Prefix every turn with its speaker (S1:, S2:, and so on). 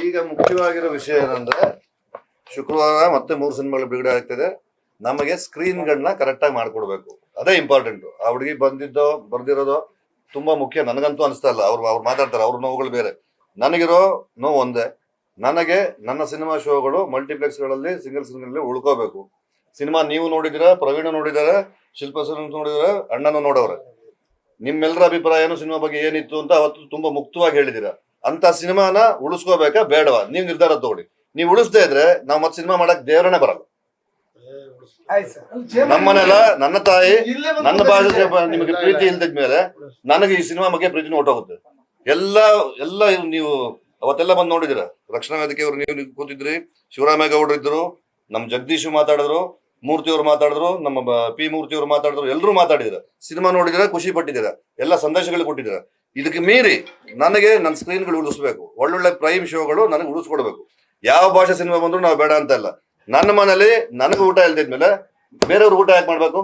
S1: ಈಗ ಮುಖ್ಯವಾಗಿರೋ ವಿಷಯ ಏನಂದ್ರೆ ಶುಕ್ರವಾರ ಮತ್ತೆ 3 ಸಿನಿಮಾಗಳು ಬಿಡುಗಡೆ ಆಗ್ತಿದೆ. ನಮಗೆ ಸ್ಕ್ರೀನ್ಗಳನ್ನ ಕರೆಕ್ಟ್ ಆಗಿ ಮಾಡ್ಕೊಡ್ಬೇಕು, ಅದೇ ಇಂಪಾರ್ಟೆಂಟ್. ಆ ಹುಡುಗಿ ಬರ್ದಿರೋದು ತುಂಬಾ ಮುಖ್ಯ. ನನಗಂತೂ ಅನಿಸ್ತಾ ಇಲ್ಲ. ಅವ್ರು ಮಾತಾಡ್ತಾರೆ, ಅವ್ರ ನೋವುಗಳು ಬೇರೆ. ನನಗಿರೋ ನೋವು ಒಂದೇ, ನನಗೆ ನನ್ನ ಸಿನಿಮಾ ಶೋಗಳು ಮಲ್ಟಿಪ್ಲೆಕ್ಸ್ಗಳಲ್ಲಿ ಸಿಂಗಲ್ ಉಳ್ಕೋಬೇಕು. ಸಿನಿಮಾ ನೀವು ನೋಡಿದಿರ, ಪ್ರವೀಣ ನೋಡಿದಾರೆ, ಶಿಲ್ಪಾ ನೋಡಿದಾರೆ, ಅಣ್ಣನ ನೋಡವ್ರೆ. ನಿಮ್ಮೆಲ್ಲರ ಅಭಿಪ್ರಾಯನು ಸಿನಿಮಾ ಬಗ್ಗೆ ಏನಿತ್ತು ಅಂತ ಅವತ್ತು ತುಂಬಾ ಮುಕ್ತವಾಗಿ ಹೇಳಿದಿರ. ಅಂತ ಸಿನಿಮಾನ ಉಳಿಸ್ಕೋಬೇಕಾ ಬೇಡವಾ ನೀವು ನಿರ್ಧಾರ ತಗೊಳ್ಳಿ. ನೀವು ಉಳಿಸದೇ ಇದ್ರೆ ನಾವು ಮತ್ತೆ ಸಿನಿಮಾ ಮಾಡಕ್ ದೇವರನೇ ಬರಲ್ಲ. ನಮ್ಮನೆಲ್ಲ ನನ್ನ ತಾಯಿ ನನ್ನ ಭಾಷೆ ನಿಮಗೆ ಪ್ರೀತಿ ಇಲ್ದಿದ್ಮೇಲೆ ನನಗೆ ಈ ಸಿನಿಮಾ ಬಗ್ಗೆ ಪ್ರೀತಿನ ಹೊಟ್ಟೋಗುತ್ತೆ. ಎಲ್ಲ ನೀವು ಅವತ್ತೆಲ್ಲ ಬಂದು ನೋಡಿದಿರ. ರಕ್ಷಣಾ ವೇದಿಕೆಯವರು ನೀವು ಕೂತಿದ್ರಿ, ಶಿವರಾಮೇಗೌಡರು ಇದ್ರು, ನಮ್ ಜಗದೀಶ್ ಮಾತಾಡಿದ್ರು, ಮೂರ್ತಿಯವರು ಮಾತಾಡಿದ್ರು, ನಮ್ಮ ಪಿ ಮೂರ್ತಿಯವರು ಮಾತಾಡಿದ್ರು, ಎಲ್ಲರೂ ಮಾತಾಡಿದಿರ. ಸಿನಿಮಾ ನೋಡಿದಿರ, ಖುಷಿ ಪಟ್ಟಿದ್ದೀರ, ಎಲ್ಲ ಸಂದೇಶಗಳು ಕೊಟ್ಟಿದ್ದೀರ. ಇದಕ್ಕೆ ಮೀರಿ ನನಗೆ ನನ್ನ ಸ್ಕ್ರೀನ್ಗಳು ಉಳಿಸ್ಬೇಕು, ಒಳ್ಳೊಳ್ಳೆ ಪ್ರೈಮ್ ಶೋಗಳು ನನಗೆ ಉಳಿಸ್ಕೊಡ್ಬೇಕು. ಯಾವ ಭಾಷೆ ಸಿನಿಮಾ ಬಂದ್ರು ನಾವು ಬೇಡ ಅಂತ ಇಲ್ಲ. ನನ್ನ ಮನೇಲಿ ನನಗೆ ಊಟ ಇಲ್ದಿದ್ಮೇಲೆ ಬೇರೆಯವ್ರಿಗೆ ಊಟ ಯಾಕೆ ಮಾಡ್ಬೇಕು?